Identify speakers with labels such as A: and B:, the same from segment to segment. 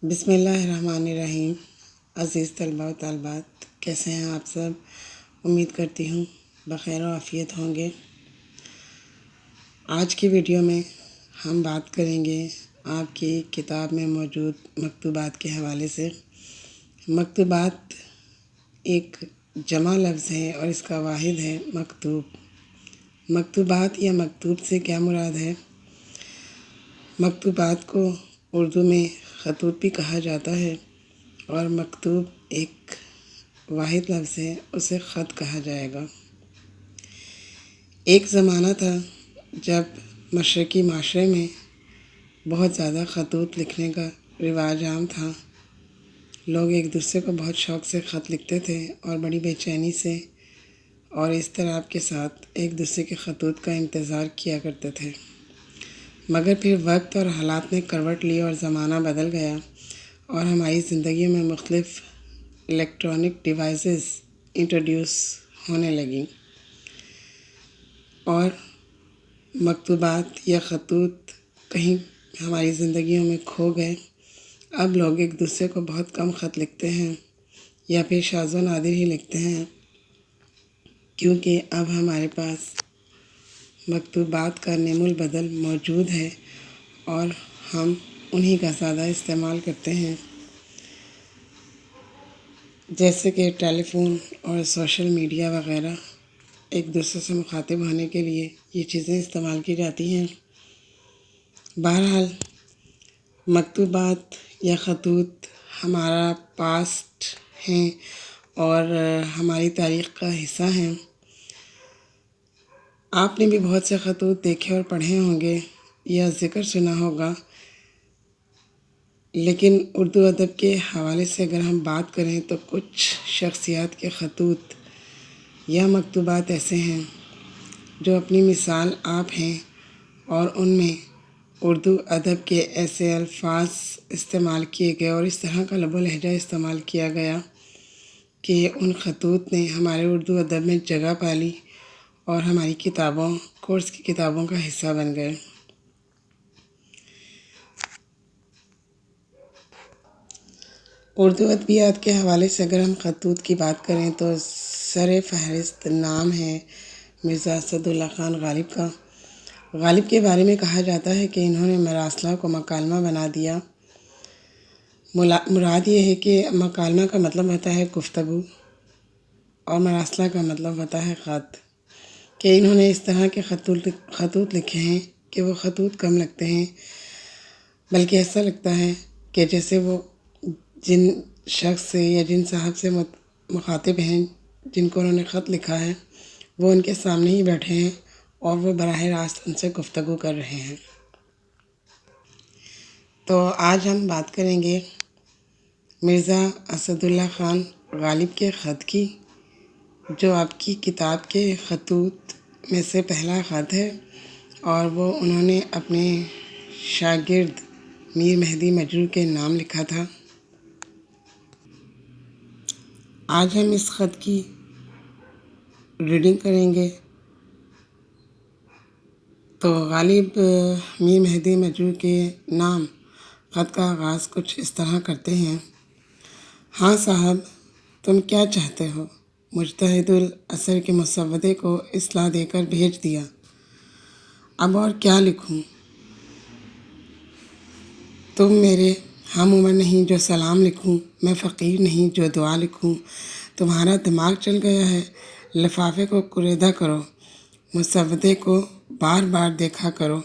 A: بسم اللہ الرحمن الرحیم۔ عزیز طلباء و طالبات، کیسے ہیں آپ سب؟ امید کرتی ہوں بخیر و عافیت ہوں گے۔ آج کی ویڈیو میں ہم بات کریں گے آپ کی کتاب میں موجود مکتوبات کے حوالے سے۔ مکتوبات ایک جمع لفظ ہے اور اس کا واحد ہے مکتوب۔ مکتوبات یا مکتوب سے کیا مراد ہے؟ مکتوبات کو اردو میں خطوط بھی کہا جاتا ہے، اور مکتوب ایک واحد لفظ ہے، اسے خط کہا جائے گا۔ ایک زمانہ تھا جب مشرقی معاشرے میں بہت زیادہ خطوط لکھنے کا رواج عام تھا۔ لوگ ایک دوسرے کو بہت شوق سے خط لکھتے تھے اور بڑی بے چینی سے اور اضطراب کے ساتھ ایک دوسرے کے خطوط کا انتظار کیا کرتے تھے۔ مگر پھر وقت اور حالات نے کروٹ لی اور زمانہ بدل گیا، اور ہماری زندگیوں میں مختلف الیکٹرانک ڈیوائسز انٹروڈیوس ہونے لگیں، اور مکتوبات یا خطوط کہیں ہماری زندگیوں میں کھو گئے۔ اب لوگ ایک دوسرے کو بہت کم خط لکھتے ہیں، یا پھر شاذ و نادر ہی لکھتے ہیں، کیونکہ اب ہمارے پاس مکتوبات کا نعم البدل موجود ہے اور ہم انہی کا زیادہ استعمال کرتے ہیں، جیسے کہ ٹیلی فون اور سوشل میڈیا وغیرہ۔ ایک دوسرے سے مخاطب ہونے کے لیے یہ چیزیں استعمال کی جاتی ہیں۔ بہرحال مکتوبات یا خطوط ہمارا پاسٹ ہیں اور ہماری تاریخ کا حصہ ہیں۔ آپ نے بھی بہت سے خطوط دیکھے اور پڑھے ہوں گے یا ذکر سنا ہوگا، لیکن اردو ادب کے حوالے سے اگر ہم بات کریں تو کچھ شخصیات کے خطوط یا مکتوبات ایسے ہیں جو اپنی مثال آپ ہیں، اور ان میں اردو ادب کے ایسے الفاظ استعمال کیے گئے اور اس طرح کا لب و لہجہ استعمال کیا گیا کہ ان خطوط نے ہمارے اردو ادب میں جگہ پا لی اور ہماری کتابوں، کورس کی کتابوں کا حصہ بن گئے۔ اردو ادبیات کے حوالے سے اگر ہم خطوط کی بات کریں تو سر فہرست نام ہے مرزا اسد اللہ خان غالب کا۔ غالب کے بارے میں کہا جاتا ہے کہ انہوں نے مراسلہ کو مکالمہ بنا دیا۔ مراد یہ ہے کہ مکالمہ کا مطلب ہوتا ہے گفتگو، اور مراسلہ کا مطلب ہوتا ہے خط، کہ انہوں نے اس طرح کے خطوط لکھے ہیں کہ وہ خطوط کم لگتے ہیں، بلکہ ایسا لگتا ہے کہ جیسے وہ جن شخص سے یا جن صاحب سے مخاطب ہیں، جن کو انہوں نے خط لکھا ہے، وہ ان کے سامنے ہی بیٹھے ہیں اور وہ براہ راست ان سے گفتگو کر رہے ہیں۔ تو آج ہم بات کریں گے مرزا اسد اللہ خان غالب کے خط کی، جو آپ کی کتاب کے خطوط میں سے پہلا خط ہے، اور وہ انہوں نے اپنے شاگرد میر مہدی مجروح کے نام لکھا تھا۔ آج ہم اس خط کی ریڈنگ کریں گے۔ تو غالب میر مہدی مجروح کے نام خط کا آغاز کچھ اس طرح کرتے ہیں: ہاں صاحب، تم کیا چاہتے ہو؟ مجتہد الاثر کے مسودے کو اصلاح دے کر بھیج دیا، اب اور کیا لکھوں؟ تم میرے ہم عمر نہیں جو سلام لکھوں، میں فقیر نہیں جو دعا لکھوں۔ تمہارا دماغ چل گیا ہے، لفافے کو کلیدہ کرو، مسودے کو بار بار دیکھا کرو،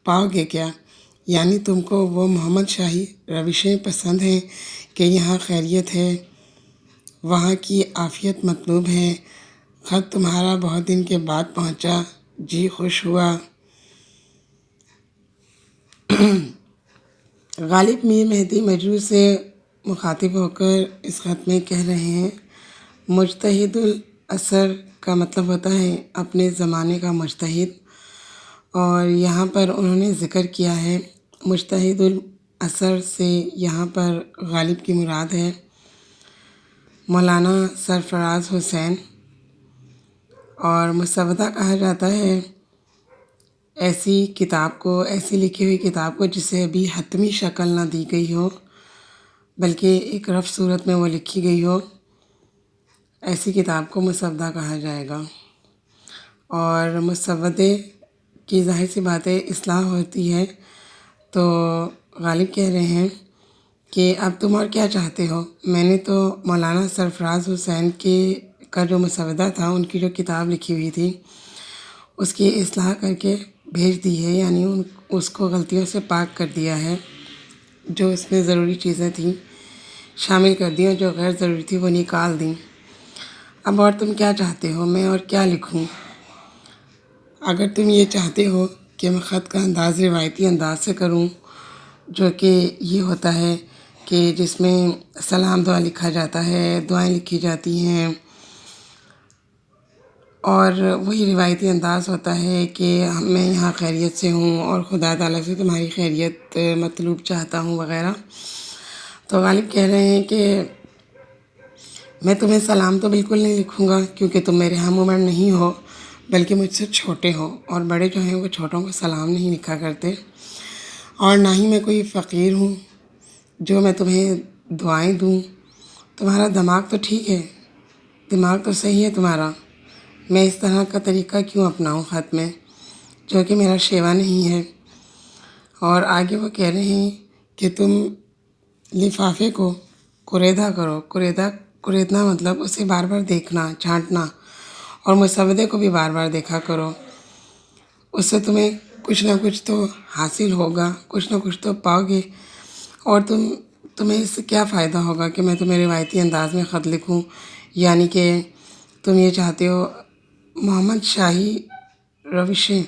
A: پاؤ گے کیا؟ یعنی تم کو وہ محمد شاہی روشیں پسند ہیں کہ یہاں خیریت ہے، وہاں کی عافیت مطلوب ہے۔ خط تمہارا بہت دن کے بعد پہنچا، جی خوش ہوا۔ غالب میر مہدی مجروح سے مخاطب ہو کر اس خط میں کہہ رہے ہیں، مجتہد الاثر کا مطلب ہوتا ہے اپنے زمانے کا مجتہد، اور یہاں پر انہوں نے ذکر کیا ہے مجتہد الاثر سے یہاں پر غالب کی مراد ہے مولانا سرفراز حسین، اور مسودہ کہا جاتا ہے ایسی کتاب کو، ایسی لکھی ہوئی کتاب کو جسے ابھی حتمی شکل نہ دی گئی ہو بلکہ ایک رف صورت میں وہ لکھی گئی ہو، ایسی کتاب کو مسودہ کہا جائے گا۔ اور مسودے کی ظاہر سی بات ہے اصلاح ہوتی ہے، تو غالب کہہ رہے ہیں کہ اب تم اور کیا چاہتے ہو؟ میں نے تو مولانا سرفراز حسین کا جو مسودہ تھا، ان کی جو کتاب لکھی ہوئی تھی، اس کی اصلاح کر کے بھیج دی ہے، یعنی اس کو غلطیوں سے پاک کر دیا ہے، جو اس میں ضروری چیزیں تھیں شامل کر دیں، اور جو غیر ضروری تھی وہ نکال دیں۔ اب اور تم کیا چاہتے ہو؟ میں اور کیا لکھوں؟ اگر تم یہ چاہتے ہو کہ میں خط کا انداز روایتی انداز سے کروں، جو کہ یہ ہوتا ہے کہ جس میں سلام دعا لکھا جاتا ہے، دعائیں لکھی جاتی ہیں، اور وہی روایتی انداز ہوتا ہے کہ میں یہاں خیریت سے ہوں اور خدا تعالیٰ سے تمہاری خیریت مطلوب چاہتا ہوں وغیرہ، تو غالب کہہ رہے ہیں کہ میں تمہیں سلام تو بالکل نہیں لکھوں گا، کیونکہ تم میرے ہم عمر نہیں ہو، بلکہ مجھ سے چھوٹے ہو، اور بڑے جو ہیں وہ چھوٹوں کو سلام نہیں لکھا کرتے، اور نہ ہی میں کوئی فقیر ہوں جو میں تمہیں دعائیں دوں۔ تمہارا دماغ تو ٹھیک ہے، دماغ تو صحیح ہے تمہارا، میں اس طرح کا طریقہ کیوں اپناؤں خط میں، جو کہ میرا شیوا نہیں ہے۔ اور آگے وہ کہہ رہے ہیں کہ تم لفافے کو قریدہ کرو، قریدنا مطلب اسے بار بار دیکھنا، چھانٹنا، اور مسودے کو بھی بار بار دیکھا کرو، اس سے تمہیں کچھ نہ کچھ تو حاصل ہوگا، کچھ نہ کچھ تو پاؤ گے۔ اور تمہیں اس سے کیا فائدہ ہوگا کہ میں تمہیں روایتی انداز میں خط لکھوں؟ یعنی کہ تم یہ چاہتے ہو محمد شاہی روشیں،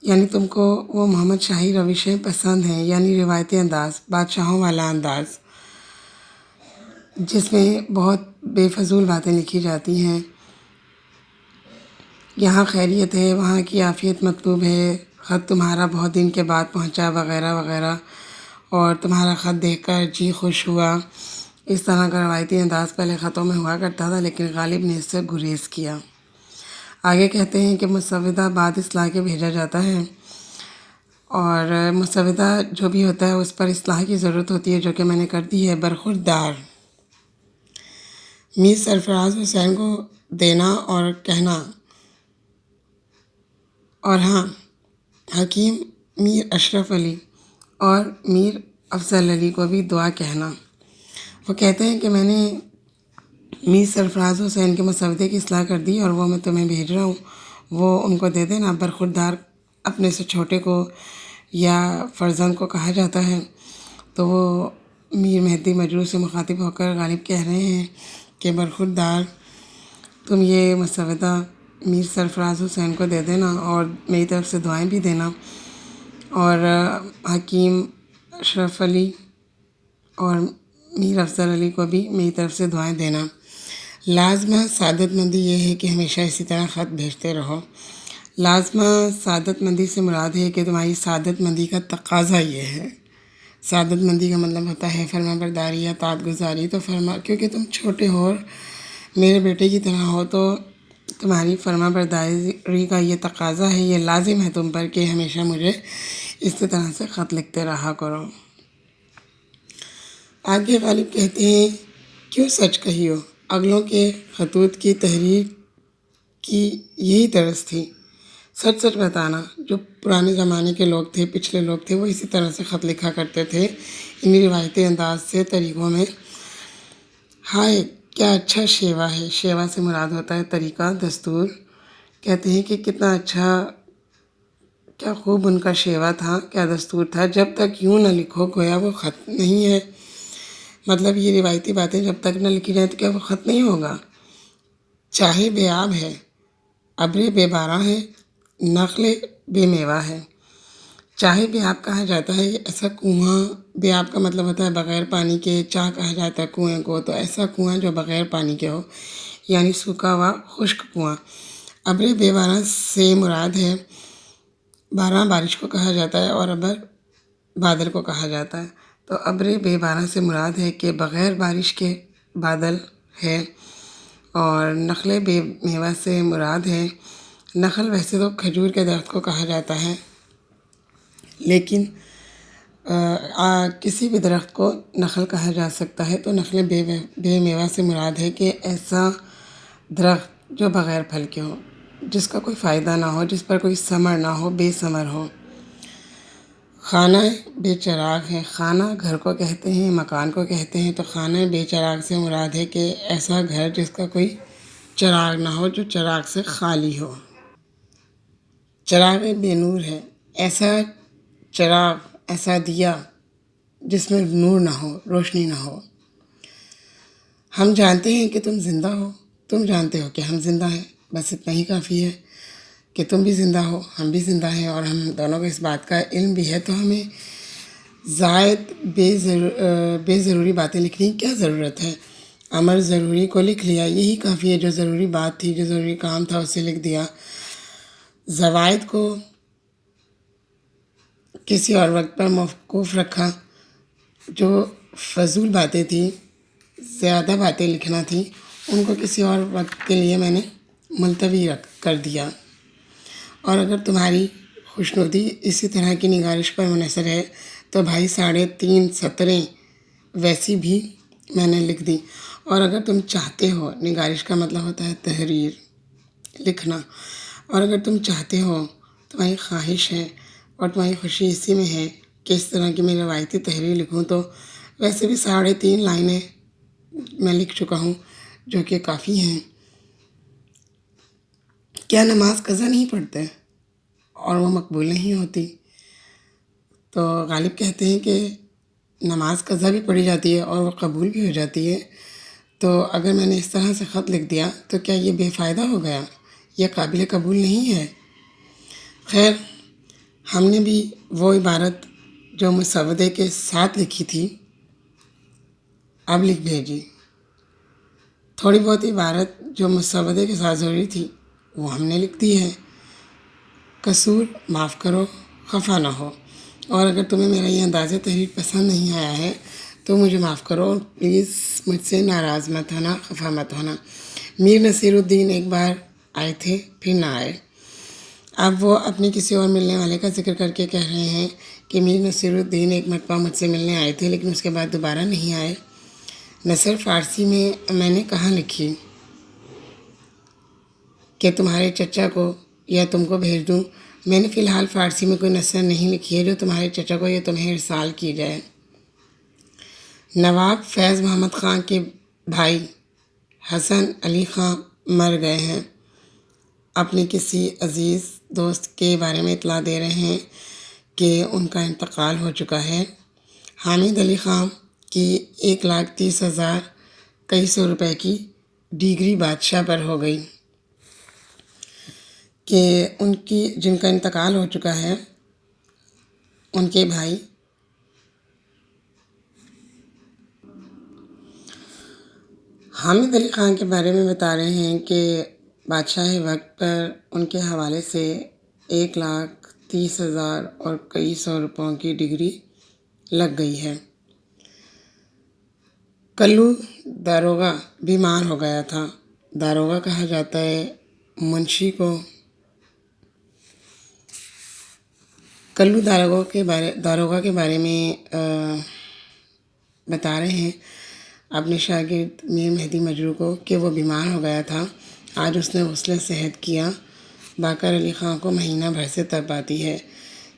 A: یعنی تم کو وہ محمد شاہی روشیں پسند ہیں، یعنی روایتی انداز، بادشاہوں والا انداز، جس میں بہت بے فضول باتیں لکھی جاتی ہیں، یہاں خیریت ہے، وہاں کی عافیت مطلوب ہے، خط تمہارا بہت دن کے بعد پہنچا وغیرہ وغیرہ، اور تمہارا خط دیکھ کر جی خوش ہوا۔ اس طرح کا روایتی انداز پہلے خطوں میں ہوا کرتا تھا، لیکن غالب نے اس سے گریز کیا۔ آگے کہتے ہیں کہ مسودہ بعد اصلاح کے بھیجا جاتا ہے، اور مسودہ جو بھی ہوتا ہے اس پر اصلاح کی ضرورت ہوتی ہے، جو کہ میں نے کر دی ہے۔ برخوردار میر سرفراز حسین کو دینا اور کہنا، اور ہاں، حکیم میر اشرف علی اور میر افضل علی کو بھی دعا کہنا۔ وہ کہتے ہیں کہ میں نے میر سرفراز حسین کے مسودے کی اصلاح کر دی، اور وہ میں تمہیں بھیج رہا ہوں، وہ ان کو دے دینا۔ برخوردار اپنے سے چھوٹے کو یا فرزند کو کہا جاتا ہے، تو وہ میر مہدی مجروح سے مخاطب ہو کر غالب کہہ رہے ہیں کہ برخوردار تم یہ مسودہ میر سرفراز حسین کو دے دینا، اور میری طرف سے دعائیں بھی دینا، اور حکیم اشرف علی اور میر افضل علی کو بھی میری طرف سے دعائیں دینا۔ لازمہ سعادت مندی یہ ہے کہ ہمیشہ اسی طرح خط بھیجتے رہو۔ لازمہ سعادت مندی سے مراد ہے کہ تمہاری سعادت مندی کا تقاضا یہ ہے۔ سعادت مندی کا مطلب ہوتا ہے فرما برداری یا طاعت گزاری، تو کیونکہ تم چھوٹے ہو اور میرے بیٹے کی طرح ہو، تو تمہاری فرما برداری کا یہ تقاضا ہے، یہ لازم ہے تم پر کہ ہمیشہ مجھے اس طرح سے خط لکھتے رہا کرو۔ آگے غالب کہتے ہیں کیوں سچ کہیو، اگلوں کے خطوط کی تحریر کی یہی طرز تھی، سچ سچ بتانا۔ جو پرانے زمانے کے لوگ تھے، پچھلے لوگ تھے، وہ اسی طرح سے خط لکھا کرتے تھے، انہی روایتی انداز سے، طریقوں میں۔ ہائے کیا اچھا شیوا ہے، شیوا سے مراد ہوتا ہے طریقہ، دستور۔ کہتے ہیں کہ کتنا اچھا، کیا خوب ان کا شیوا تھا، کیا دستور تھا، جب تک یوں نہ لکھو گویا وہ خط نہیں ہے۔ مطلب یہ روایتی باتیں جب تک نہ لکھی جائیں تو کیا وہ خط نہیں ہوگا؟ چاہے بے آب ہے، ابرے بے باراں ہے، نخل بے میوہ ہے۔ چاہے بے آب کہا جاتا ہے ایسا کنواں، بے آب کا مطلب ہوتا ہے بغیر پانی کے، چاہ کہا جاتا ہے کنویں کو، تو ایسا کنواں جو بغیر پانی کے ہو، یعنی سوکھا ہوا خشک کنواں۔ ابرے بے باراں سے مراد ہے باراں بارش کو کہا جاتا ہے، اور ابر بادل کو کہا جاتا ہے، تو ابرے بے باراں سے مراد ہے کہ بغیر بارش کے بادل ہے، اور نخل بے میوہ سے مراد ہے، نخل ویسے تو کھجور کے درخت کو کہا جاتا ہے، لیکن کسی بھی درخت کو نخل کہا جا سکتا ہے، تو نخل بے میوہ سے مراد ہے کہ ایسا درخت جو بغیر پھل کے ہو، جس کا کوئی فائدہ نہ ہو، جس پر کوئی ثمر نہ ہو، بے ثمر ہو۔ خانہ بے چراغ ہے، خانہ گھر کو کہتے ہیں، مکان کو کہتے ہیں، تو خانہ بے چراغ سے مراد ہے کہ ایسا گھر جس کا کوئی چراغ نہ ہو، جو چراغ سے خالی ہو۔ چراغ بے نور ہے، ایسا چراغ، ایسا دیا جس میں نور نہ ہو، روشنی نہ ہو۔ ہم جانتے ہیں کہ تم زندہ ہو، تم جانتے ہو کہ ہم زندہ ہیں، بس اتنا ہی کافی ہے کہ تم بھی زندہ ہو، ہم بھی زندہ ہیں، اور ہم دونوں کو اس بات کا علم بھی ہے، تو ہمیں زائد بے ضروری باتیں لکھنے کی کیا ضرورت ہے؟ امر ضروری کو لکھ لیا، یہی کافی ہے، جو ضروری بات تھی، جو ضروری کام تھا، اسے لکھ دیا۔ زوائد کو کسی اور وقت پر موقوف رکھا، جو فضول باتیں تھیں، زیادہ باتیں لکھنا تھیں، ان کو کسی اور وقت کے لیے میں نے ملتوی کر دیا۔ اور اگر تمہاری خوشنودی اسی طرح کی نگارش پر منحصر ہے تو بھائی 3.5 سطریں ویسی بھی میں نے لکھ دی۔ اور اگر تم چاہتے ہو، نگارش کا مطلب ہوتا ہے تحریر، لکھنا، اور اگر تم چاہتے ہو، تمہاری خواہش ہے اور تمہاری خوشی اسی میں ہے کہ اس طرح کی میں روایتی تحریر لکھوں، تو ویسے بھی 3.5 لائنیں میں لکھ چکا ہوں، جو کہ کافی ہیں۔ کیا نماز قضا نہیں پڑھتے اور وہ مقبول نہیں ہوتی؟ تو غالب کہتے ہیں کہ نماز قضا بھی پڑھی جاتی ہے اور وہ قبول بھی ہو جاتی ہے۔ تو اگر میں نے اس طرح سے خط لکھ دیا تو کیا یہ بے فائدہ ہو گیا؟ یہ قابل قبول نہیں ہے؟ خیر، ہم نے بھی وہ عبارت جو مسودے کے ساتھ لکھی تھی اب لکھ بھیجی۔ تھوڑی بہت عبارت جو مسودے کے ساتھ ضروری تھی وہ ہم نے لکھ دی ہے۔ قصور معاف کرو، خفا نہ ہو، اور اگر تمہیں میرا یہ انداز تحریر پسند نہیں آیا ہے تو مجھے معاف کرو، پلیز مجھ سے ناراض مت ہونا، خفا مت ہونا۔ میر نصیر الدین ایک بار آئے تھے، پھر نہ آئے۔ اب وہ اپنے کسی اور ملنے والے کا ذکر کر کے کہہ رہے ہیں کہ میر نصیر الدین ایک مرتبہ مجھ سے ملنے آئے تھے لیکن اس کے بعد دوبارہ نہیں آئے۔ نثر فارسی میں نے کہاں لکھی کہ تمہارے چچا کو یا تم کو بھیج دوں؟ میں نے فی الحال فارسی میں کوئی نثر نہیں لکھی ہے جو تمہارے چچا کو یا تمہیں ارسال کی جائے۔ نواب فیض محمد خان کے بھائی حسن علی خان مر گئے ہیں، اپنے کسی عزیز دوست کے بارے میں اطلاع دے رہے ہیں کہ ان کا انتقال ہو چکا ہے۔ حامد علی خان کی 1,30,000 کئی سو روپے کی ڈگری بادشاہ پر ہو گئی کہ جن کا انتقال ہو چکا ہے، ان کے بھائی حامد علی خان کے بارے میں بتا رہے ہیں کہ بادشاہ وقت پر ان کے حوالے سے 1,30,000 اور کئی سو روپوں کی ڈگری لگ گئی ہے۔ کلو داروغہ بیمار ہو گیا تھا۔ داروغہ کہا جاتا ہے منشی کو۔ کلو داروغہ کے بارے میں بتا رہے ہیں اپنے شاگرد میر مہدی مجروح کو کہ وہ بیمار ہو گیا تھا۔ آج اس نے غسل صحت کیا۔ باقر علی خان کو مہینہ بھر سے تب آتی ہے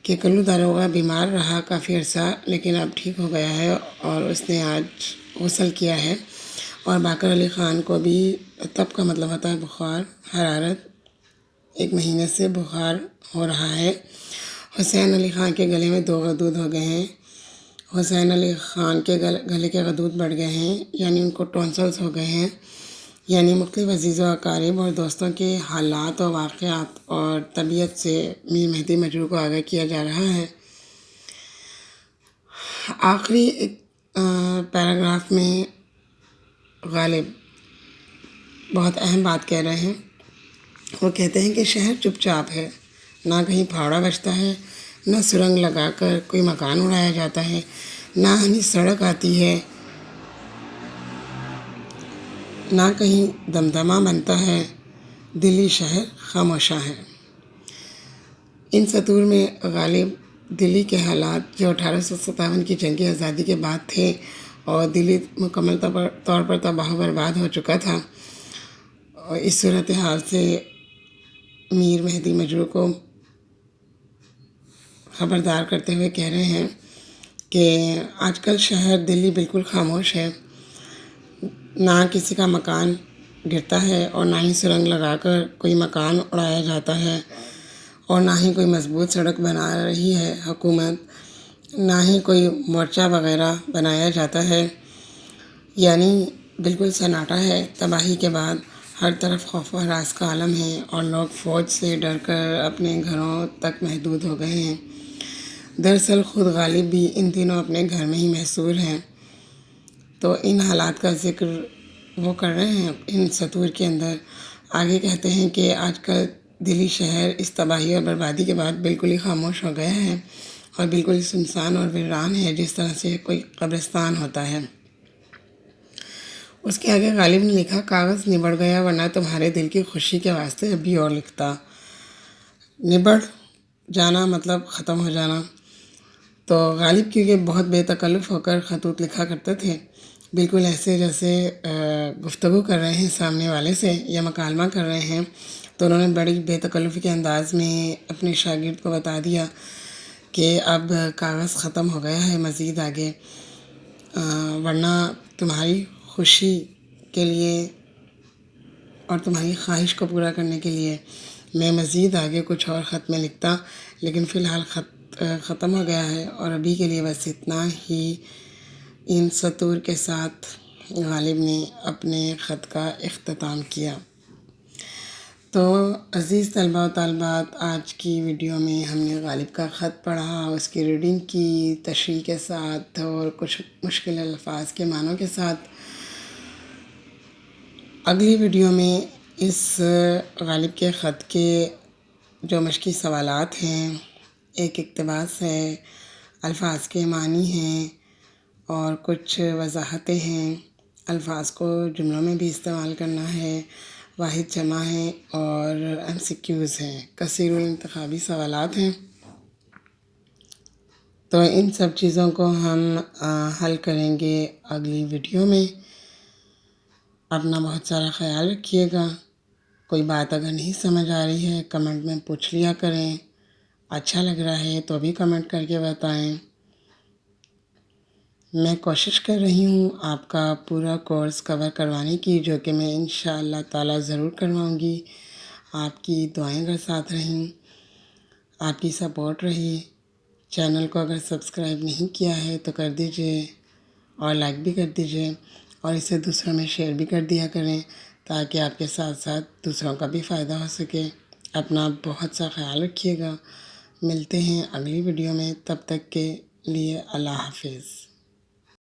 A: کہ کلو داروغہ بیمار رہا کافی عرصہ لیکن اب ٹھیک ہو گیا ہے اور اس نے آج غسل کیا ہے۔ اور باقر علی خان کو بھی تب کا مطلب ہوتا ہے بخار، حرارت، 1 مہینے سے بخار ہو رہا ہے۔ حسین علی خان کے گلے میں 2 غدود ہو گئے ہیں۔ حسین علی خان کے گلے کے غدود بڑھ گئے ہیں، یعنی ان کو ٹونسلز ہو گئے ہیں، یعنی مختلف عزیز و اقارب اور دوستوں کے حالات و واقعات اور طبیعت سے میر مہدی مجروح کو آگاہ کیا جا رہا ہے۔ آخری پیراگراف میں غالب بہت اہم بات کہہ رہے ہیں۔ وہ کہتے ہیں کہ شہر چپ چاپ ہے، نہ کہیں پھاوڑا بجتا ہے، نہ سرنگ لگا کر کوئی مکان اڑایا جاتا ہے، نہ ہنی سڑک آتی ہے، نہ کہیں دمدمہ بنتا ہے، دلی شہر خاموشاں ہے۔ ان سطور میں غالب دلی کے حالات جو 1857 کی جنگی آزادی کے بعد تھے اور دلی مکمل طور پر تباہ و برباد ہو چکا تھا، اور اس صورتحال سے میر مہدی مجروح کو خبردار کرتے ہوئے کہہ رہے ہیں کہ آج کل شہر دلی بالکل خاموش ہے، نہ کسی کا مکان گرتا ہے اور نہ ہی سرنگ لگا کر کوئی مکان اڑایا جاتا ہے، اور نہ ہی کوئی مضبوط سڑک بنا رہی ہے حکومت، نہ ہی کوئی مورچہ وغیرہ بنایا جاتا ہے، یعنی بالکل سناٹا ہے۔ تباہی کے بعد ہر طرف خوف و ہراس کا عالم ہے اور لوگ فوج سے ڈر کر اپنے گھروں تک محدود ہو گئے ہیں۔ دراصل خود غالب بھی ان دنوں اپنے گھر میں ہی محصور ہیں، تو ان حالات کا ذکر وہ کر رہے ہیں ان سطور کے اندر۔ آگے کہتے ہیں کہ آج کل دلی شہر اس تباہی اور بربادی کے بعد بالکل ہی خاموش ہو گیا ہے اور بالکل ہی سنسان اور ویران ہے، جس طرح سے کوئی قبرستان ہوتا ہے۔ اس کے آگے غالب نے لکھا، کاغذ نبڑ گیا ورنہ تمہارے دل کی خوشی کے واسطے اب بھی اور لکھتا۔ نبڑ جانا مطلب ختم ہو جانا۔ تو غالب کیونکہ بہت بے تکلف ہو کر خطوط لکھا کرتے تھے، بالکل ایسے جیسے گفتگو کر رہے ہیں سامنے والے سے یا مکالمہ کر رہے ہیں، تو انہوں نے بڑی بے تکلفی کے انداز میں اپنے شاگرد کو بتا دیا کہ اب کاغذ ختم ہو گیا ہے، مزید آگے ورنہ تمہاری خوشی کے لیے اور تمہاری خواہش کو پورا کرنے کے لیے میں مزید آگے کچھ اور خط میں لکھتا، لیکن فی الحال خط ختم ہو گیا ہے اور ابھی کے لیے بس اتنا ہی۔ ان سطور کے ساتھ غالب نے اپنے خط کا اختتام کیا۔ تو عزیز طلباء و طالبات، آج کی ویڈیو میں ہم نے غالب کا خط پڑھا، اس کی ریڈنگ کی تشریح کے ساتھ اور کچھ مشکل الفاظ کے معنوں کے ساتھ۔ اگلی ویڈیو میں اس غالب کے خط کے جو مشقی سوالات ہیں، ایک اقتباس ہے، الفاظ کے معنی ہیں اور کچھ وضاحتیں ہیں، الفاظ کو جملوں میں بھی استعمال کرنا ہے، واحد جمع ہیں اور MCQs ہیں، کثیر الانتخابی سوالات ہیں۔ تو ان سب چیزوں کو ہم حل کریں گے اگلی ویڈیو میں۔ اپنا بہت سارا خیال رکھیے گا۔ کوئی بات اگر نہیں سمجھ آ رہی ہے کمنٹ میں پوچھ لیا کریں، اچھا لگ رہا ہے تو بھی کمنٹ کر کے بتائیں۔ میں کوشش کر رہی ہوں آپ کا پورا کورس کور کروانے کی، جو کہ میں انشاءاللہ تعالی ضرور کرواؤں گی۔ آپ کی دعائیں اگر ساتھ رہیں، آپ کی سپورٹ رہی، چینل کو اگر سبسکرائب نہیں کیا ہے تو کر دیجئے اور لائک بھی کر دیجئے اور اسے دوسروں میں شیئر بھی کر دیا کریں، تاکہ آپ کے ساتھ ساتھ دوسروں کا بھی فائدہ ہو سکے۔ اپنا بہت سا خیال رکھیے گا۔ ملتے ہیں اگلی ویڈیو میں، تب تک کے لیے اللہ حافظ۔